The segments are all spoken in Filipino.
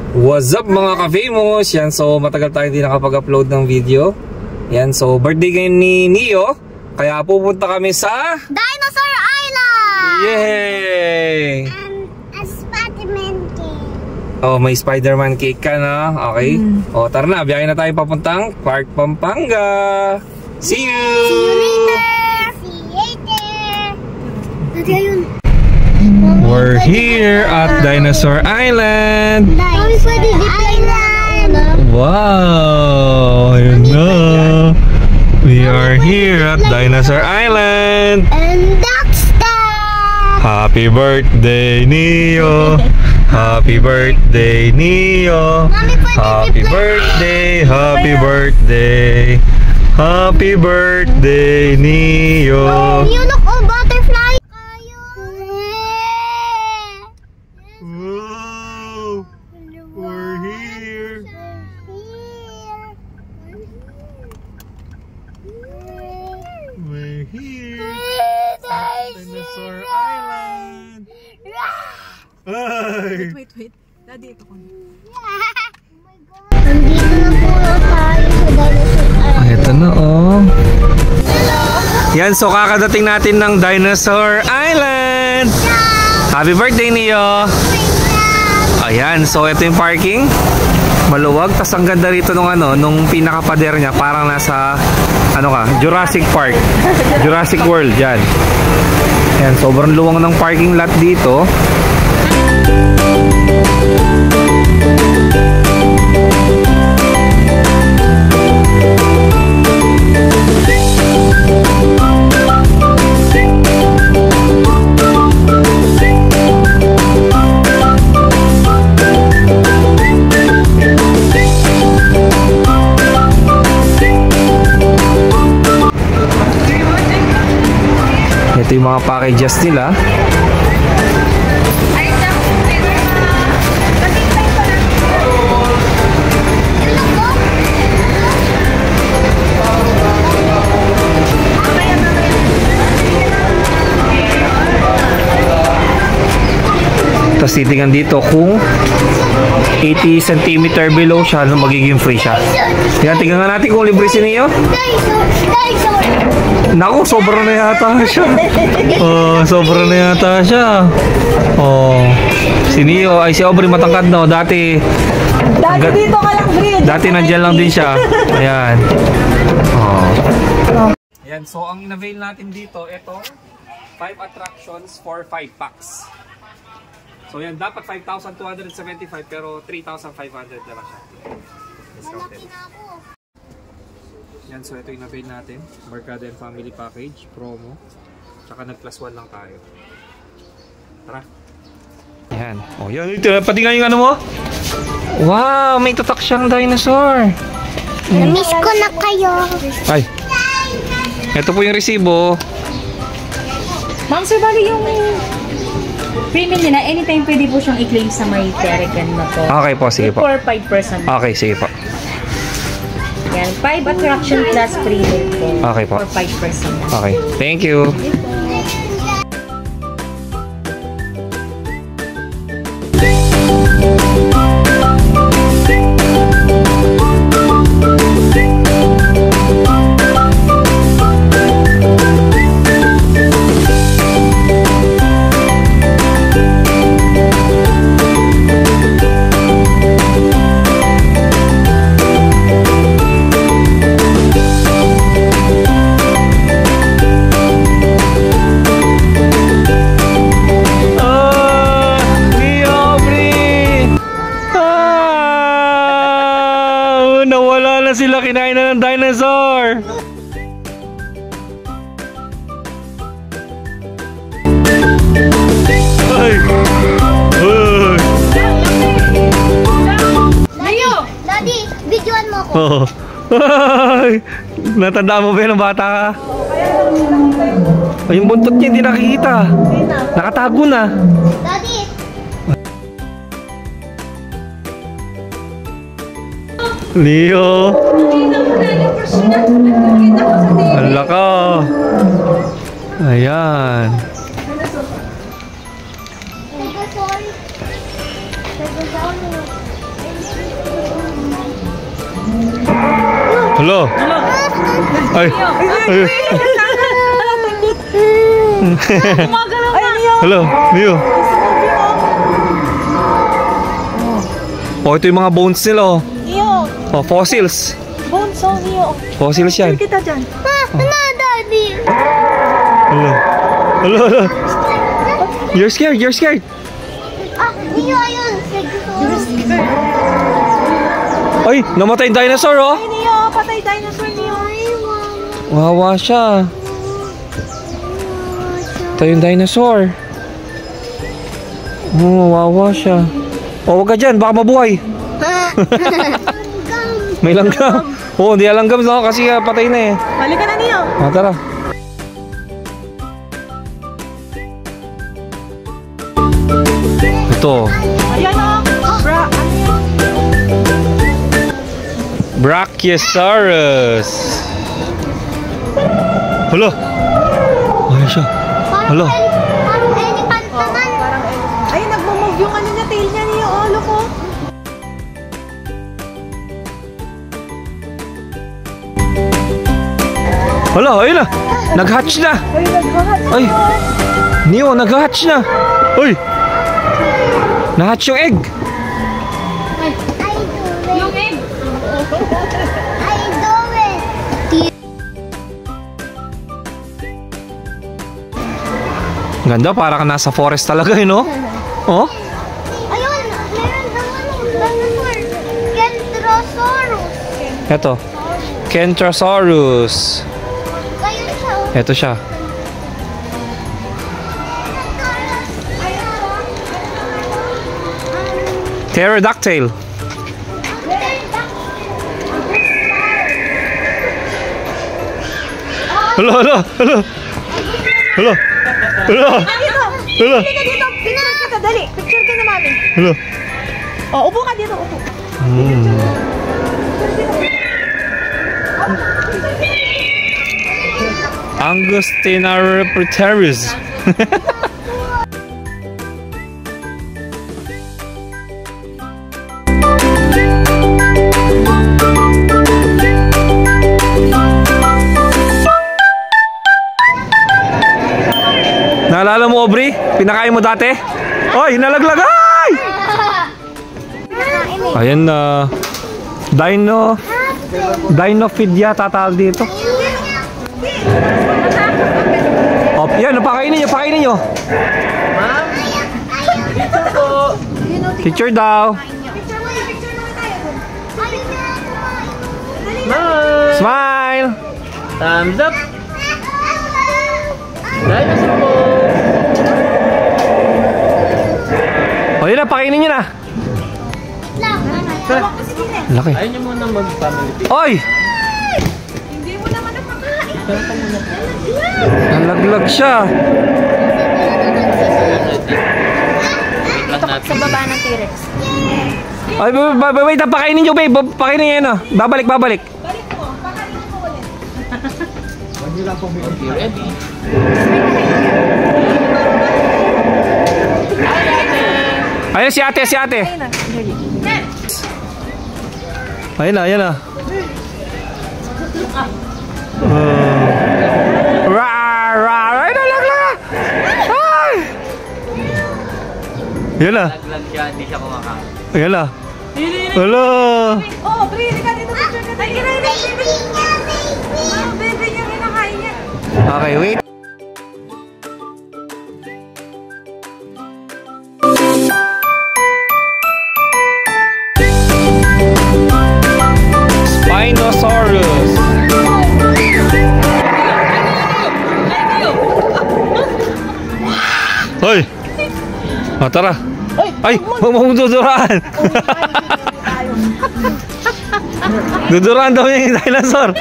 What's up mga ka-famous? Yan, so matagal tayo hindi nakapag-upload ng video. Yan, so birthday ngayon ni Neo, kaya pupunta kami sa Dinosaur Island! Yay! A Spider-Man cake. Oh, may Spider-Man cake ka na. Okay. Oh, tara na, biyahe na tayo papuntang Park Pampanga. See you! See you later! See you later! Dati ayun. We're here at Dinosaur Island. Mami, pwede island. Wow! Ayun na. We are here at Dinosaur Island. And that's that! Happy birthday, Neo! Happy birthday, Neo! Happy birthday! Happy birthday! Happy birthday, Neo! You look, oh, butterfly! Wow! We're here! We're here at Dinosaur Island! Ay! Wait. Daddy, ito ko. Nandito na po tayo sa Dinosaur Island. Ito na oh. Yan, so kakadating natin ng Dinosaur Island. Happy birthday, Neo. Ayan, so ito yung parking. Maluwag, tas ang ganda rito nung nung pinaka-pader niya, parang nasa Jurassic Park. Jurassic World, yan. Ayan, sobrang luwang ng parking lot dito. Ito yung mga packages nila. Tapos titingnan dito kung 80 cm below siya, magiging free siya. Yan, tingnan nga natin kung libre si Neo. Naku, sobra na yata siya. Oh, sobra na yata siya. Oh, si Neo, ay si Aubrey matangkad no. Dati Dito ka lang, Bri. dati nandiyan lang din siya. Ayan. Oh. Ayan, so ang in-avail natin dito, ito 5 attractions for 5 packs. So yan, dapat 5,275 pero 3,500 na lang siya. Discounted. Yan, so ito yung avail natin. Barkada and Family Package, promo. Tsaka nag+1 lang tayo. Tara. Yan. Oh, yan. Patingnan yung mo. Wow, may tatak siyang dinosaur. Namiss ko na kayo. Ay. Ito po yung resibo. Ma'am, sir, bali yung premium nila, anytime pwede po siyang i-claim sa may Terrigan na po. Okay po, sige po. For 5%. Okay, sige po. Yan, 5 attraction plus premium po. Okay po. For 5%. Okay, thank you. Nawala na sila, kinain na ng dinosaur. Ay! Leo! Daddy, videoan mo ko. Oh. Ay! Natandaan mo ba yan ng bata ka? Ay, yung buntot niya hindi nakikita. Nakatago na. Daddy! Leo! Ang laka! Ayan. Dinosaur. Hello. Ay. Ay. Hello, Mio. Oh, ito yung mga bones nila, oh. Oh, fossils. Bones, oh, Neo. Fossils yan. Kita dyan. Daddy. Hello. Hello, hello. You're scared, you're scared. Neo, ayun. Ay, namatay yung dinosaur, oh. Ay, Neo, patay dinosaur, Neo. Wawa siya. Ito yung dinosaur. Oh, wawa siya. Oh, wag ka dyan, baka mabuhay. May langgam. Oo, hindi langgam no? Kasi patay na eh. Balik ka na, Neo. Ah, tara. Ito. Ayan, oh. Brachiosaurus. Hala. Ano siya? Hala. Parang elephant naman. Ay, nagmamove yung ano niya, tail niya, Neo. Oh, look, oh. Hala, ayun na. Nag-hatch na. Ay, nag-hatch. Ay. Neo, nag-hatch na. Uy. Na-hatch yung egg. Yung egg. I do it. Ganda, para ka nasa forest talaga, eh, no? Oh? Ayun, meron dinosaur. Kentrosaurus. Eto. Kentrosaurus. Ayun siya. Eto siya. Pterodactyl. Hala, hala, hala. Hala. Hala. Dito. Hala. Halika dito. Picture kita, dali. Picture ka na, mami. Hala. Oh, upo ka dito, upo. Angostinaripterus. Naalala mo, Aubrey? Pinakain mo dati? Oy, nalaglag! Ay! Ayan na. Dinofid yata tawag dito. Oh, yan, pakainin nyo. Picture daw. Smile. Thumbs up. Dinosaur po. O, yun na, pakainin nyo na. Laki. Ayaw niyo muna mag-family pic. Oy! Hindi mo naman napakain. Nalaglag siya. Sa baba ng T-Rex. Ay, wait, pakainin nyo, babe. Pakainin nyo yun, oh. Babalik. Balik mo, pakainin mo ulit. You ready? Ayun, si ate. Ayun na. Ay, nalaglag! Ay! Yan na. Laglag siya, hindi siya kumakain. Yan na. Hello! Oh, Bri, ka dito. Picture ka. Ay, kinain na, baby. Baby niya, kinakain niya. Okay, wait. Spinosaurus. Hoy! O, tara. Ay! Huwag mong duduraan! Duduraan daw yung dinosaur.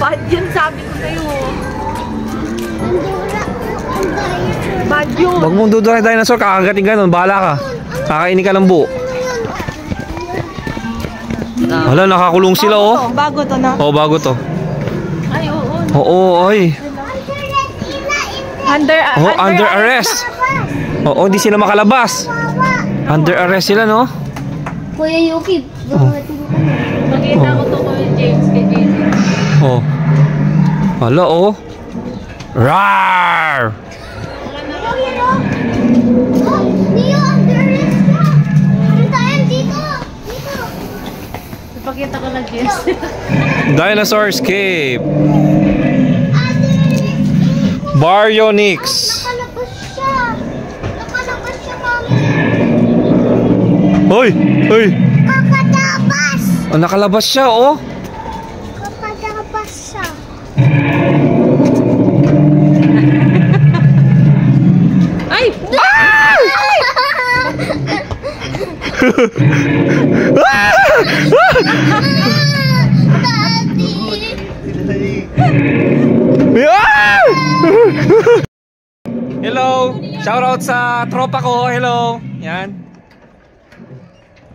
Bad yun, sabi ko sa'yo. Bad yun. Huwag mong duduraan yung dinosaur, kakagating ka nun, bahala ka. Kakainin ka ng buo. Wala, nakakulong sila, oh. Bago to, no? Oh, bago to. Ay, oo. Oo, ay. Under arrest. Oo, hindi sila makalabas. Under arrest sila, no? Kuya Yuki, Nakita ko to ko. James, kay JJ. Oh. Hala, oh. Rawr! Neo, there is ka. Puntahan dito. Dito. Ipakita ko lang, James. Dinosaur Escape. Ate, Baryonyx. nakalabas siya. Nakalabas siya, Mami. Hoy! Hoy! Kakadabas. Oh, nakalabas siya, oh. Kakadabas siya. Ay! Ah! Hello! Shoutout sa tropa ko. Hello! Yan.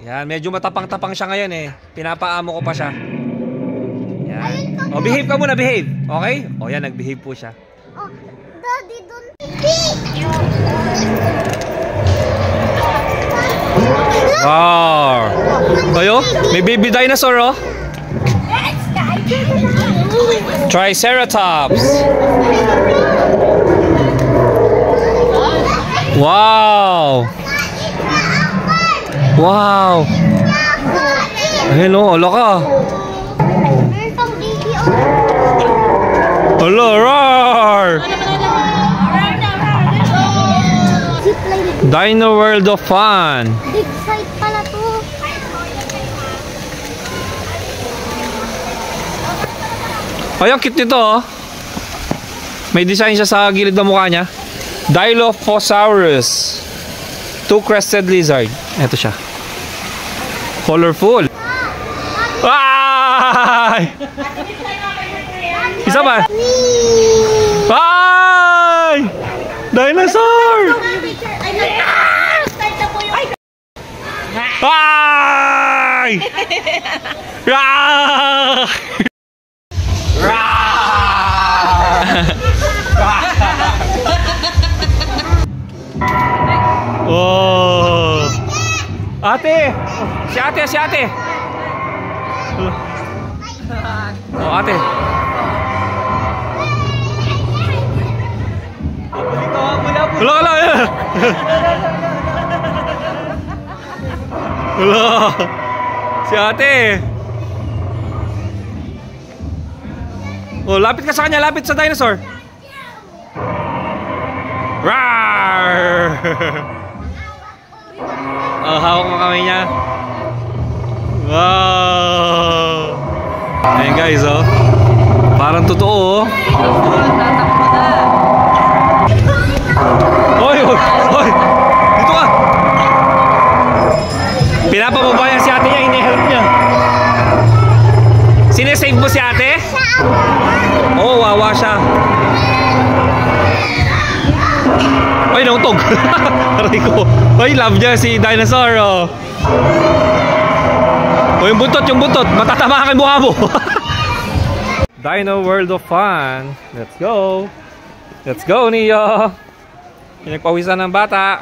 Yan, medyo matapang-tapang siya ngayon eh. Pinapaamo ko pa siya. Yan. O, behave ka muna, behave. Okay? O, yan, nag-behave po siya. Oh, Daddy, don't eat. Wow! Ayo, may baby dinosaur, oh. Triceratops. Wow! Wow! Ayun, oh, ala ka. Meron pang baby, oh. Ala, roar! Zipline. Dino World of Fun. Big site pala to. Ay, ang cute nito, oh. May design siya sa gilid ng mukha niya. Dilophosaurus. Two-crested lizard. Ito siya. Colorful. Ay! Isa ba? Ay! Dinosaur! Ay! Ah! Oh! Ate! Si ate, si ate! Oh, ate! Wala ka lang! Wala! Si ate! Oh, lapit ka sa kanya, lapit sa dinosaur! Rawr! Oh, hawak mo kamay niya. Wow! Ayan guys, oh. Parang totoo, oh. Hoy, hoy, hoy! Dito ka! Pinapababayan si ate niya, hini-help niya. Sinesave mo si ate? Oo, oh, wawa siya. Ay, nautog. Aray ko. Ay, love niya si dinosaur, oh. O, yung buntot, yung buntot. Matatama ka yung mukha mo. Dino World of Fun. Let's go. Let's go, Neo. Pinagpawisan ng bata.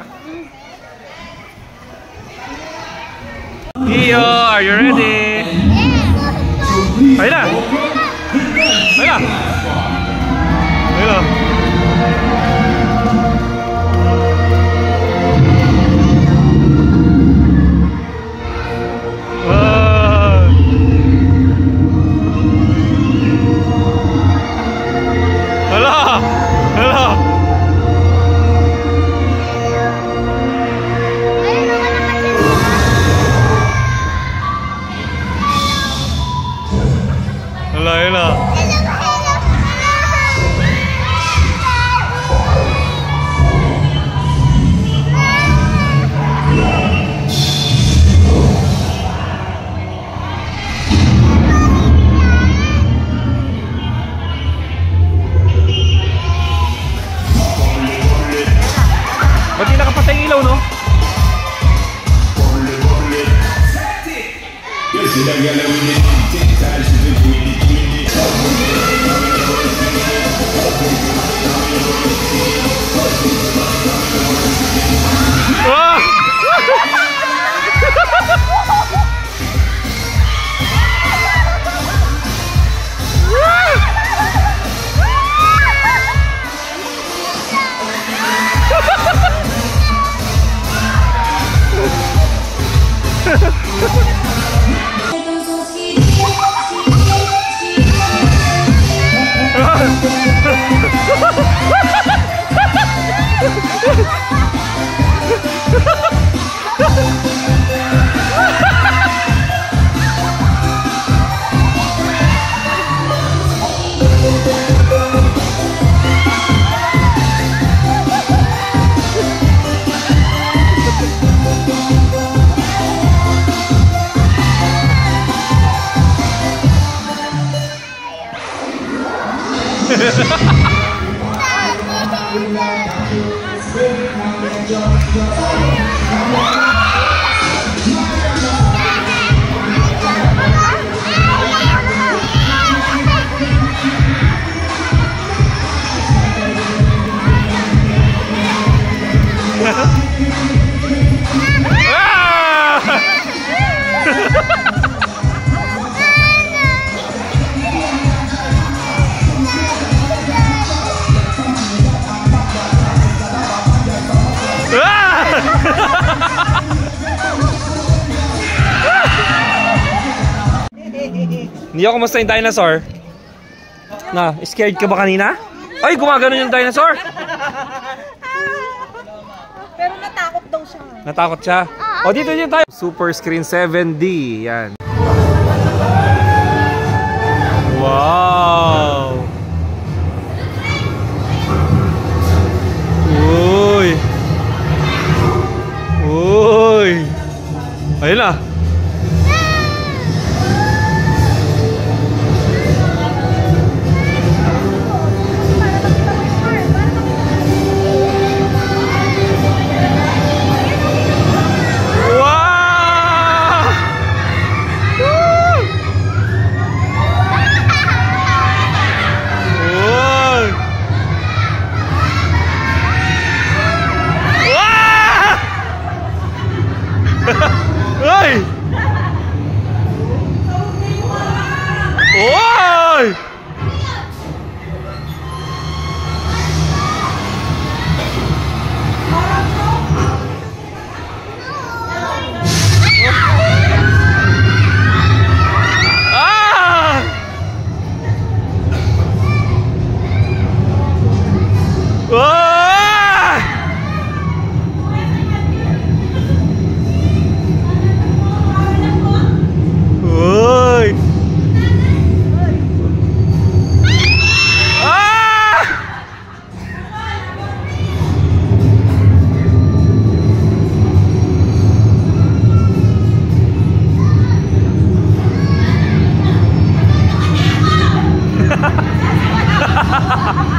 Neo, are you ready? Ayun na. Ayun na. Ayun na. Ba't di nakapatay ang ilaw, no? Ah! Hindi ako kumusta yung dinosaur? Na, scared ka ba kanina? Ay, gumagano yung dinosaur! Pero natakot daw siya. Natakot siya? O, dito tayo. Super Screen 7D. Yan. Wow! Uy! Uy! Ayun na. Ay! Oy! Ah! Ah! Uy! Ah!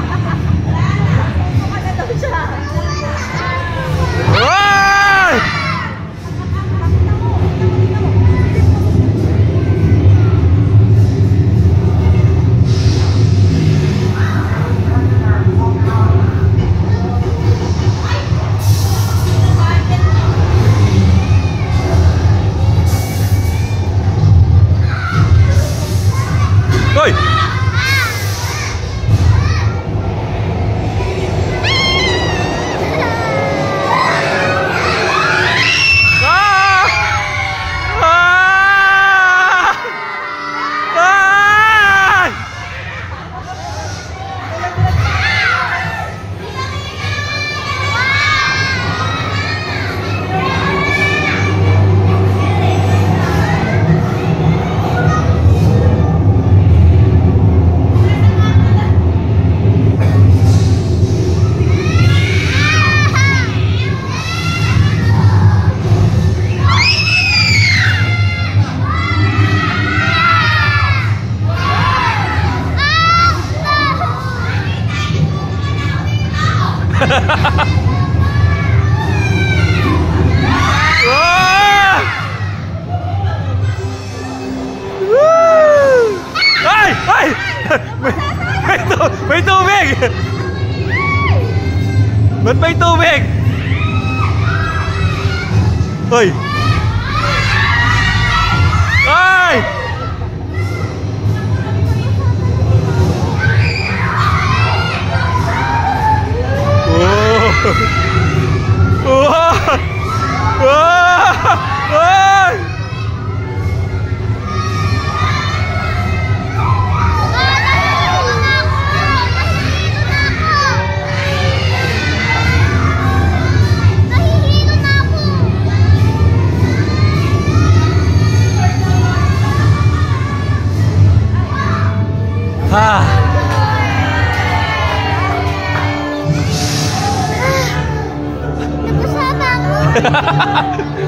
Uy! Hoy! Ah! Ah! Ah! Ah! Woo! Ay! Ay! May tubig! Ba't may tubig? Hoy! Ay! Oh! Oh! Oh! Oh!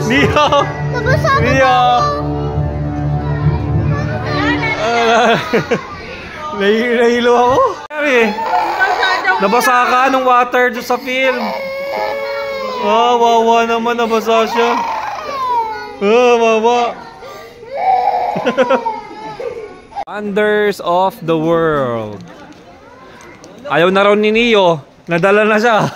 Neo! Nabasa na Neo! Nahilo ako. Sabi, nabasa ka ng water doon sa film. Oh, wawa naman, nabasa siya. Oh, wawa. Wonders of the world. Ayaw na raw ni Neo. Nadala na siya.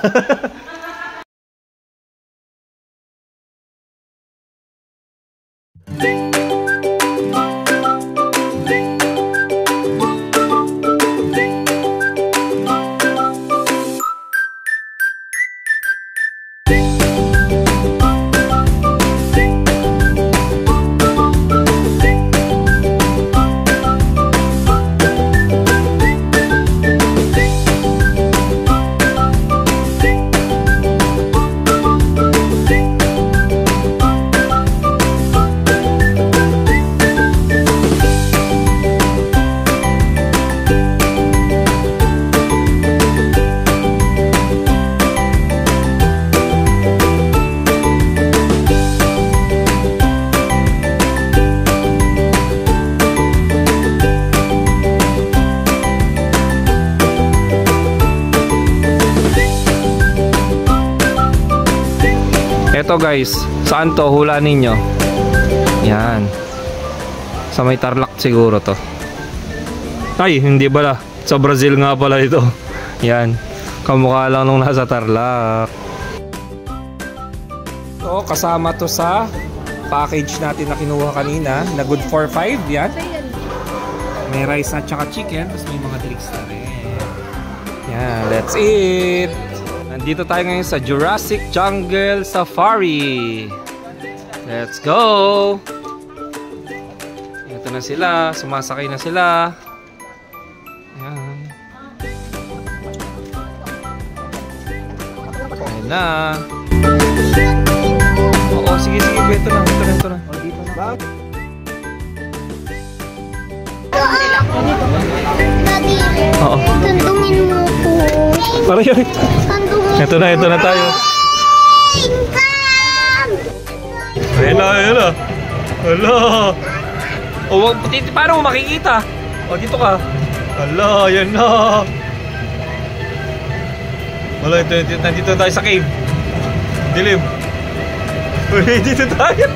Eto guys, saan to? Hula ninyo. Yan. Sa may Tarlac siguro to. Ay, hindi pala. Sa Brazil nga pala ito. Yan. Kamukha lang nung nasa Tarlac. So, kasama to sa package natin na kinuha kanina na good for 5. Yan. May rice at saka chicken. Tapos may mga drinks na rin. Yan, that's it. Nandito tayo ngayon sa Jurassic Jungle Safari. Let's go! Ito na sila. Sumasakay na sila. Ayan. Ayan na. Oo, sige, sige. Ito na, ito na, ito na. Daddy, Oo. tandungin mo ko. Para yun. Tandungin Ito na tayo. Ayan na, ayan na. Hala. O, paano mo makikita? O, dito ka. Hala, ayan na. Wala, nandito tayo sa cave. Dilim. Uy, dito tayo.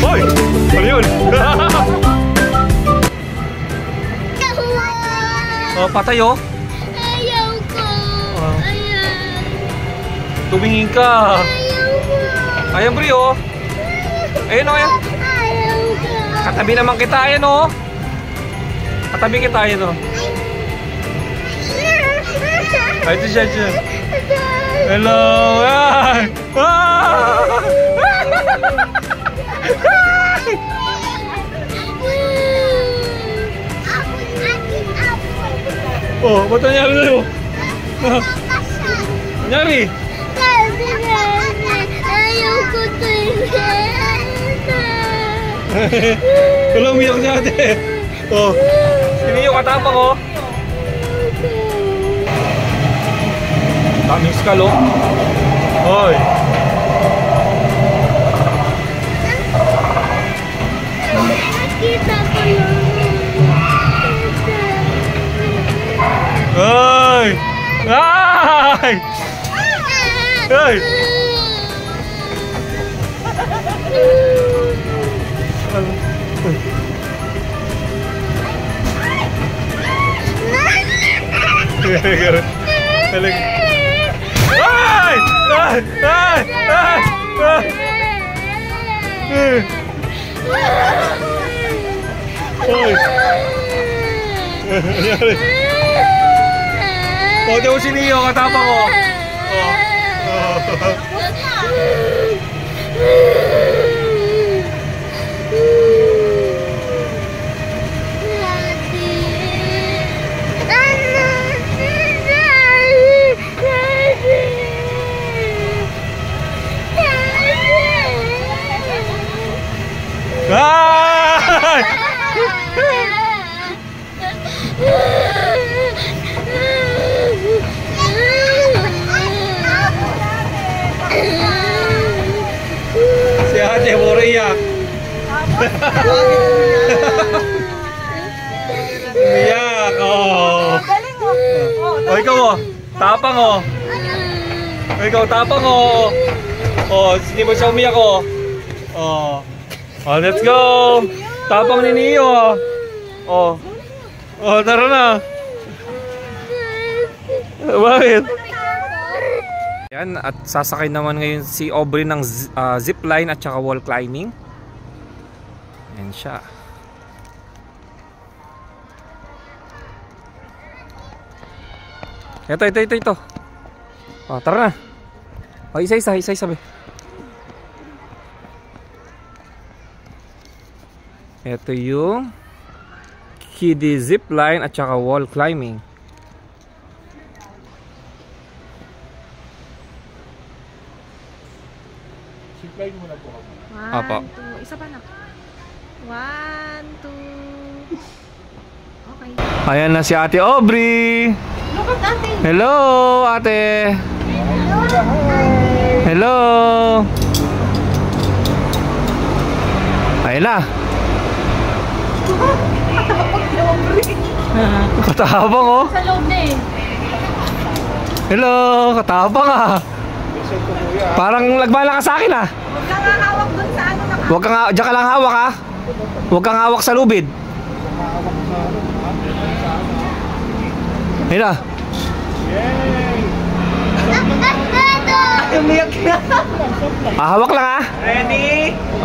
Hoy! Ano yun? Oh, patay oh. Ayaw ko. Oh. Ayaw. Tumingin ka. Ayaw ko. Ayan, Bri oh. Ayun oh, ayan. Ayaw ko. Katabi naman kita, ayan oh. Katabi kita, ayan oh. Ay, ito siya, siya. Hello! Ay! Ah! Oh, ba't nangyari na yun? Nangyari? Ayaw ko Wala umiyak niya ate. Oh, hindi yung katapang oh. Daming skal oh. Hoy. Nakita ko lang. Ay! Ay! Ay! Ay! Ay! Ay! Ay! Ay! Ay! O, di mo si Neo, katapang ko. umiiyak. Umiiyak, oh. Galing mo. O, ikaw oh. Tapang oh. O, ikaw tapang oh. Oh, hindi mo siya umiyak oh. Oh. Oh, let's go. Tapang ni Neo oh. Oh. Oh, tara na. Bakit? Yan, at sasakay naman ngayon si Aubrey ng zipline at saka wall climbing. Yan siya. Ito. Oh, tara na. Oh, isa-isa be. Ito yung kiddie zipline at saka wall climbing. Zipline muna po ako. Apa. 1, 2. Isa pa na. 1, 2. Okay. Ayan na si Ate Aubrey. Look at ate. Hello, ate. Hello. Ayan na. Katabang oh. Sa loob na eh. Hello, katabang ah. Parang lagbala ka sa akin ah. Huwag kang hawak dun sa ano na. Huwag kang, diyan ka lang hawak ah. Huwag kang hawak sa lubid. Ayan na. Hawak lang ah.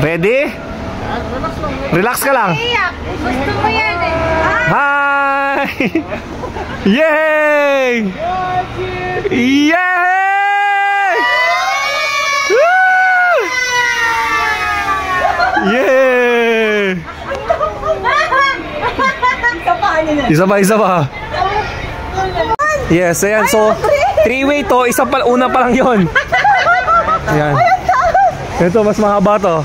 Ready? Relax ka lang. Gusto mo yan eh. Hi! Yay! Yay! Woo! Yay! Isa pa. Yes, ayan. So, 3-way to. Una pa lang yun. Ayan. Ito, mas mahaba to.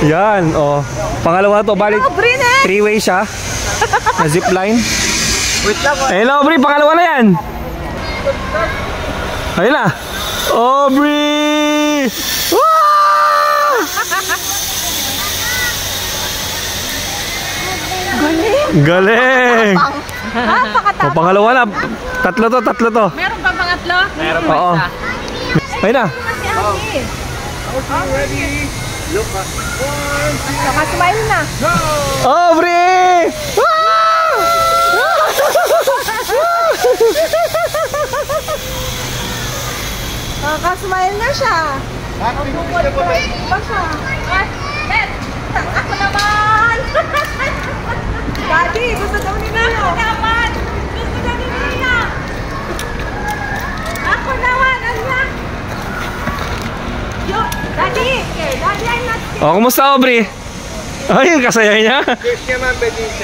Yan, oh. Pangalawa to, balik 3-way siya. Na zipline. Wait lang. Hello, Aubrey, pangalawa na yan. Ayun na. Aubrey! Wah! Galing! O, pangalawa na. Tatlo to. Meron pa pangatlo? Meron pa Oo. isa. Ayun na. Ready? Look at one. Nakasmile na. Aubrey! Nakasmile na siya. Pa siya. Ako naman! Daddy, gusto daw ni Nina. Ako naman! Gusto daw ni Nina. Ako naman, anak. Yo, Daddy! Daddy, I'm not scared. O, kumusta, Aubrey? Ayun, kasaya niya. Yes, naman, pwede.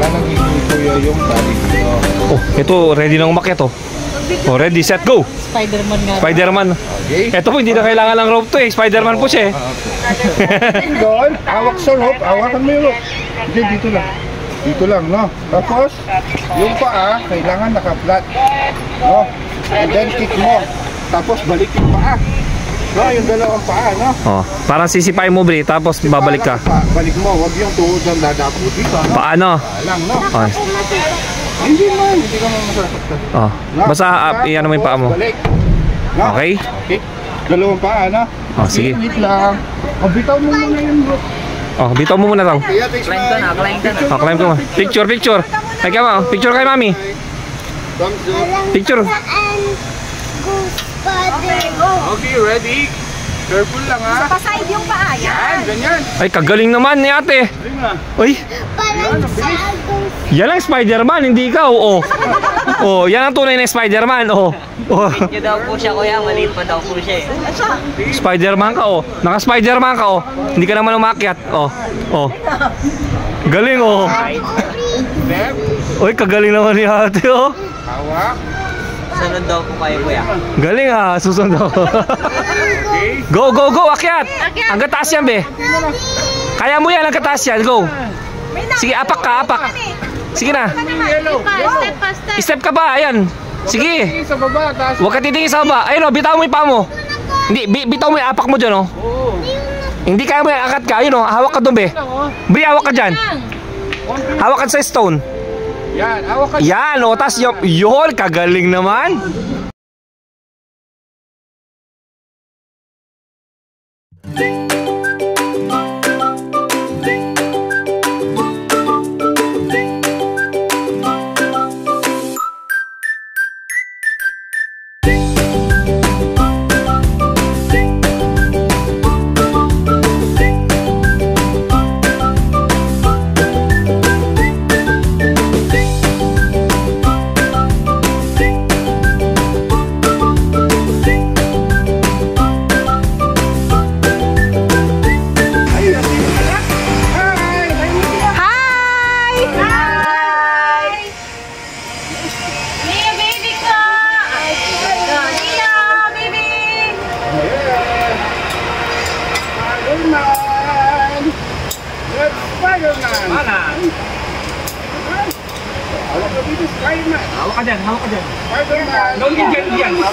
Lalagay ko kuya yung tali dito. Oh, ito, ready na umakyat, oh. Oh, ready, set, go! Spider-Man nga. Spider-Man. Okay? Ito po, hindi na kailangan ng rope to eh. Spider-Man po siya eh. Doon, hawak sa rope. Hawakan mo yung rope. Hindi, dito lang. Dito lang, no? Tapos, yung paa, kailangan naka-flat. No? And then kick mo. Tapos, balik yung paa. No? Yung dalawang paa, no? Oh, parang sisipay mo, Bri, tapos babalik ka. Balik mo. Huwag yung tuhod ang dadapo dito, no? Paano? Paa lang, no? Oh, Hindi man. Hindi ka man masasaktan. oh. No? Basta iyan mo yung paa mo. Balik. No? Okay? Okay. Dalawang paa, no? Oh, sige. Wait lang. O, bitaw mo muna yung rope. Oh, bitaw mo muna daw. Climb ka na. Oh, climb ko. Picture. Ay, kama, picture kay mami. Thumbs up. Picture. Okay, ready? Careful lang, ha? Paside yung paa. Yan, ganyan. Ay, kagaling naman ni ate. Galing na. Uy, yan ang Spider-Man, hindi ikaw. Oh. Oh, yan ang tunay na Spider-Man. Oh. Oh. Medyo daw po siya, kuya. Maliit pa daw po siya eh. Spider-Man ka, oh. Naka-Spider-Man ka, oh. Hindi ka naman umakyat. Oh. Oh. Galing, oh. Step. Uy, kagaling naman ni ate, oh. Hawak. Sunod daw po kayo, kuya. Galing, ha. Susunod ako. Go, go, go, akyat! Hanggang taas yan, be. Kaya mo yan, hanggang taas yan, go. Sige, apak ka, apak. Sige na. Step pa, step. Step ka ba, ayan. Sige. Tingin sa baba, taas. Huwag ka titingin sa baba. Ayun o, bitaw mo yung paa mo. Hindi, bitaw mo yung apak mo dyan o. Hindi kaya mo yung akat ka. Ayun o, hawak ka doon, be. Bri, hawak ka dyan. Hawak ka sa stone. Yan, awak ka. Yan o, tas yun, kagaling naman. Hawak ka dyan, hawak ka dyan. Doon din dyan, dyan. Yan na.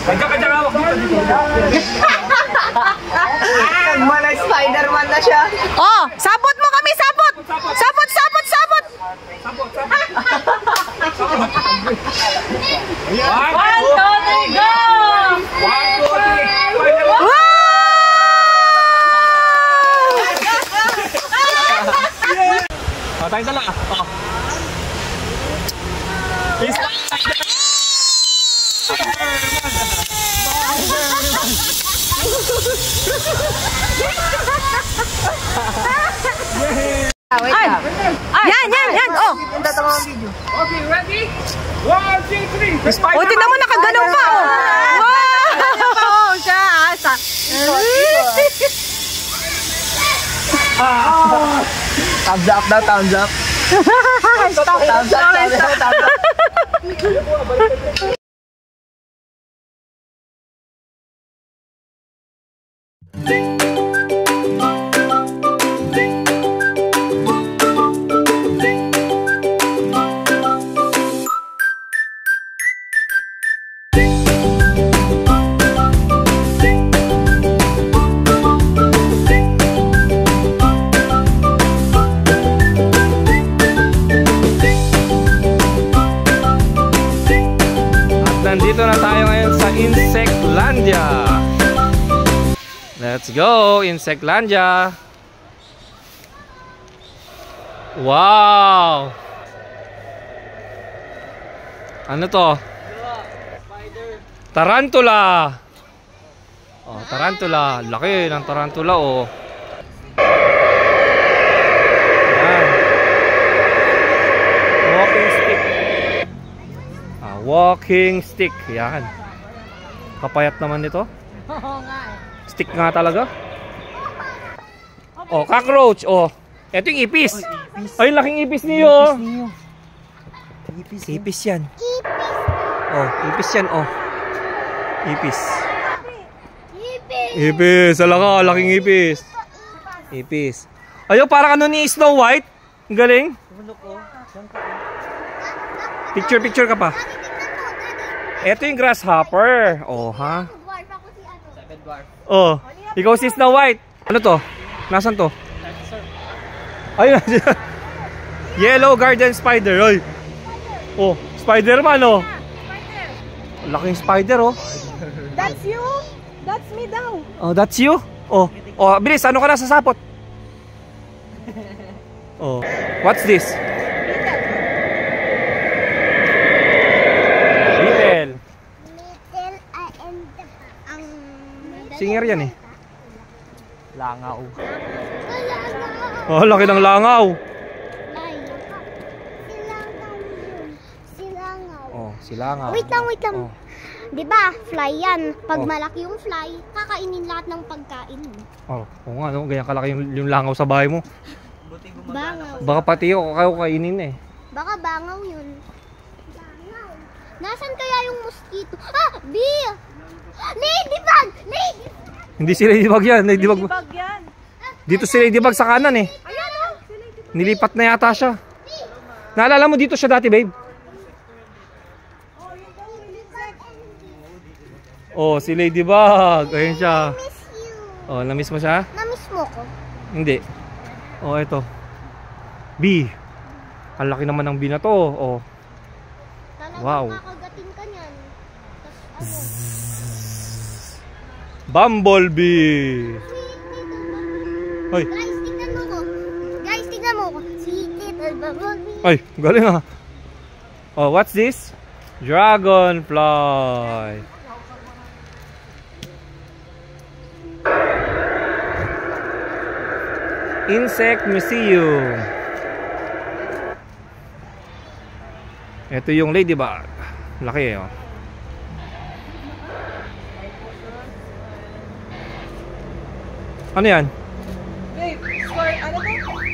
Kanya-kanya hawak dito. Nagmanay Spider-Man na siya. Oh, sapot mo kami, sapot! Sapot, sapot, sapot! One, two, three, go! Tayo na lang. Yan! Oh! Okay, ready? 1, 2, 3. O, tingnan mo, nakagalaw pa, oh! Wow! Siya, asa. Thumbs up daw, thumbs up. Stop! Thumbs up, thumbs up, thumbs up. Nandito na tayo ngayon sa Insectlandia. Let's go, Insectlandia. Wow! Ano to? Tarantula. Oh, tarantula. Laki ng tarantula, oh. Yan. Walking stick. Walking stick. Yan. Kapayat naman nito. Stick nga talaga. Oh, cockroach. Oh. Ito yung ipis. Ay, laking ipis niyo. Ipis yan. Oh, ipis yan. Oh. Ipis. Ipis. Alaka, laking ipis. Ipis. Ayaw, parang ano ni Snow White. Ang galing. Picture ka pa. Ito yung grasshopper. Oh, ha? Oh, ikaw si Snow White. Ano to? Nasaan to? Ayun. Yellow garden spider. Oy. Oh, Spider-Man, oh. Laking spider, oh. That's you? That's me daw. Oh, that's you? Oh. Oh, bilis, ano ka na sa sapot? Oh. What's this? Beetle. Singer yan eh. Langaw. Oh, laki ng langaw. Oh, silangaw. Wait lang. Oh. Diba, fly yan. Pag Oh. malaki yung fly, kakainin lahat ng pagkain mo. Oh, oo nga, no? Ganyan kalaki yung langaw sa bahay mo. Bangaw. Baka pati kayo kainin eh. Baka bangaw yun. Bangaw. Nasaan kaya yung mosquito? Ah! Bee! Ladybug! Ladybug! Hindi si Ladybug yan. Ladybug. yan. Dito si Ladybug sa kanan eh. Ayan o. Si Ladybug. Nilipat na yata siya. Naalala mo dito siya dati, babe? Oh, si Ladybug. Ayun siya. Miss you. Oh, na-miss mo siya? Na-miss mo ko. Hindi. Oh, ito. B. Ang laki naman ng B na to. Oh. Talagang Wow. kakagatin ka niyan. Tapos Bumblebee. Ay, Guys, tingnan mo ko. Guys, tingnan mo ko. Si Little Bumblebee. ay, galing ah. Oh, what's this? Dragonfly. Insect Museum. Ito yung ladybug. Laki oh. Ano yan?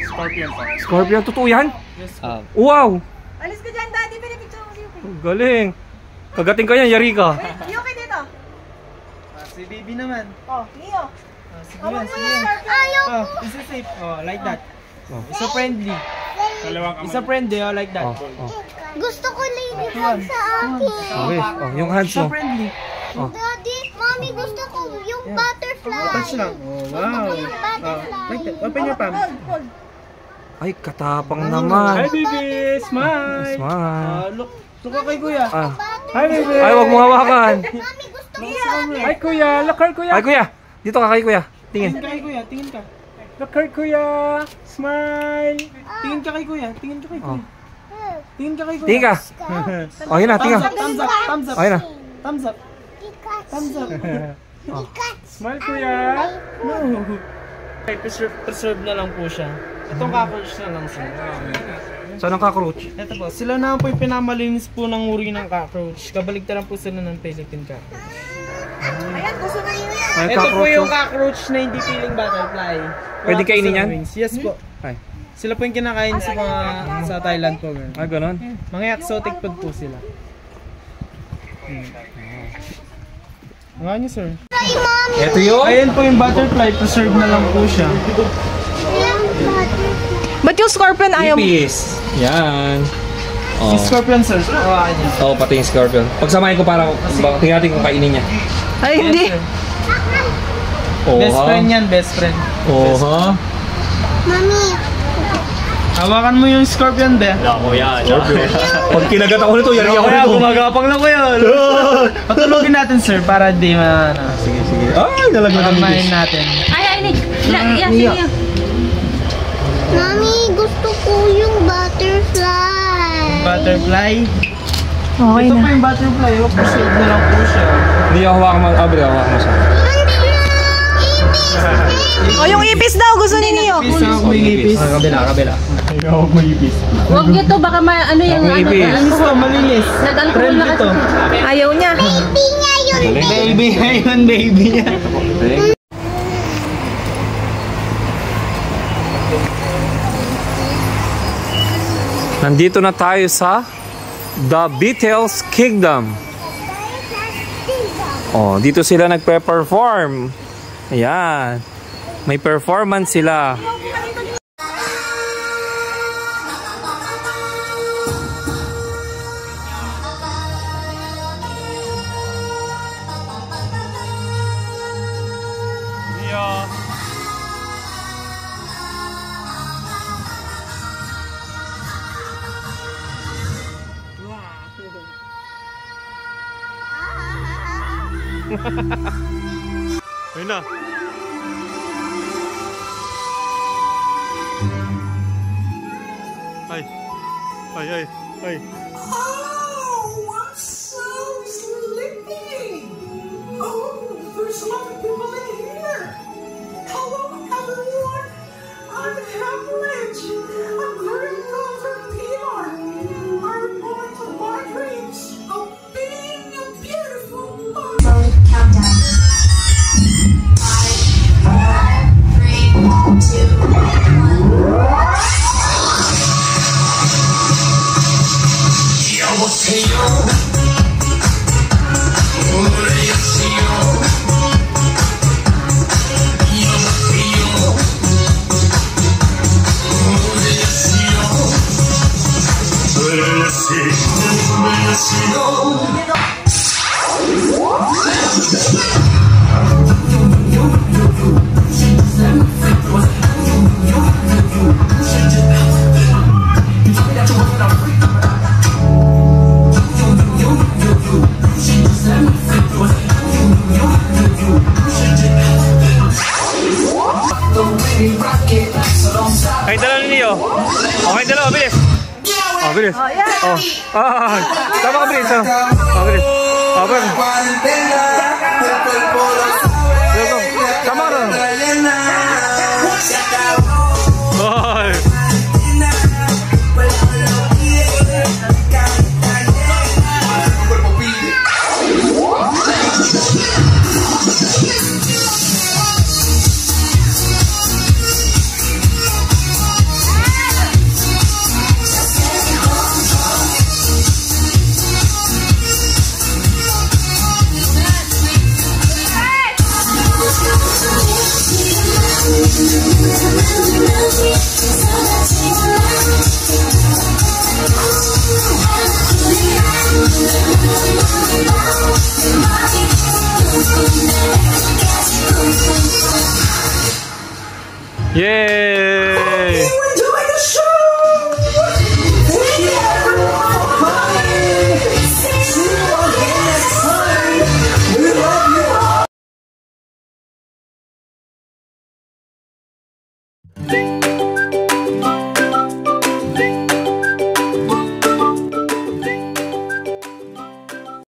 Scorpion po. Scorpion, totoo yan? Ah, Wow! Alis ka dyan, Daddy. Pinipicture mo si Yuki. Galing. Kagating ka yan, yari ka. Yuki dito. si baby naman. Oh, Leo. Sige yan, sige yan. Ayaw Oh, isa safe. Oh, like that. Oh. Isa friendly. Isa friendly, oh, like that. Oh, oh. Gusto ko ladybug sa akin. Okay. Oh, yung hands Isa mo. friendly. Daddy, mommy, gusto ko yung butterfly. Touch lang. Oh, wow. Yung butterfly. Like that. Open your palm. Ay, katapang naman. Hi, baby. Smile. Smile. Look. Look ka kay kuya. Ah. Hi, baby. Ay, wag mo hawakan. Mommy, gusto ko Hi, kuya. Look her, kuya. Ay, kuya. Dito ka kay kuya. Tingin Tingin. ka kay kuya. Tingin ka. Look her, kuya. Smile. Tingin ka kay kuya. Tingin ka kay Oh. kuya. Tingin ka kay kuya. Tingin ka. Oh, yun na, tingin. Thumbs up. Thumbs up. Oh, yun na. Thumbs up. Thumbs up. Smile, kuya. No. Okay, preserve na lang po siya. Itong cockroach na lang siya. Saan ang cockroach? Ito po, sila na po yung pinamalinis po ng uri ng cockroach. Kabaligtaran po sila ng Philippine cockroach. Ayan, gusto na yun. Ay, Ito po yung oh. cockroach na hindi feeling butterfly. Wala Pwede po kainin silang yan? wings. Yes po. Ay. Sila po yung kinakain sa mga sa Thailand po. Ganun. Ay, ganon. Mga exotic food po sila. Nga niyo, sir. Ay, mommy. Ito yun. Ayan po yung butterfly, preserve na lang po siya. Yung butterfly. Ba't yung scorpion ayaw mo? Ipis. Yan. Oh. Si Scorpion, sir. Hawakan niya. Oh, pati yung scorpion. Pagsamahin ko para tingnan natin kung kainin niya. Ay, hindi. Yes, sir. Oh, Best friend yan, best friend. Oh, ha? Mami, Hawakan mo yung scorpion, be. Pag kinagat ako nito, yari ako nito. Gumagapang lang ko yan. Patulogin natin, sir, para di ma... Sige, sige. Ay, nalaglag ang Kamain ipis. natin. Ay, ini. Yan, sige. mami, gusto ko yung butterfly. Butterfly. Okay Ito na. po yung butterfly. Oh, preserve na lang po siya. Hindi ako hawakan mo. Abre, hawakan mo siya. O, yung ipis daw, gusto ni Neo. Ipis, hawak mo yung ipis. Kabila, kabila. Hawak mo yung ipis. Huwag nito, baka ano yung Yung ipis. Malinis to, malinis. Nag-alcohol na Friendly kasi. to. Ayaw niya. Baby nga yun. Baby, ayun, baby niya. Nandito na tayo sa The Beatles Kingdom. Oh, dito sila nagpe-perform. Ayan. May performance sila. Ayun na. Ay. Ay, ay, ay. Oh, I'm so sleepy. Oh, there's a lot of people in here. Hello, everyone. I'm Hamlet. I'm very from Peter. I'm going to my dreams of being a beautiful mother. Countdown. 5, 4, 3, 2, 1. Ay, dalawa ninyo. Okay, dalawa, bilis. Oh, bilis. Oh, tama ka, bilis. Oh, bilis. Oh, bilis.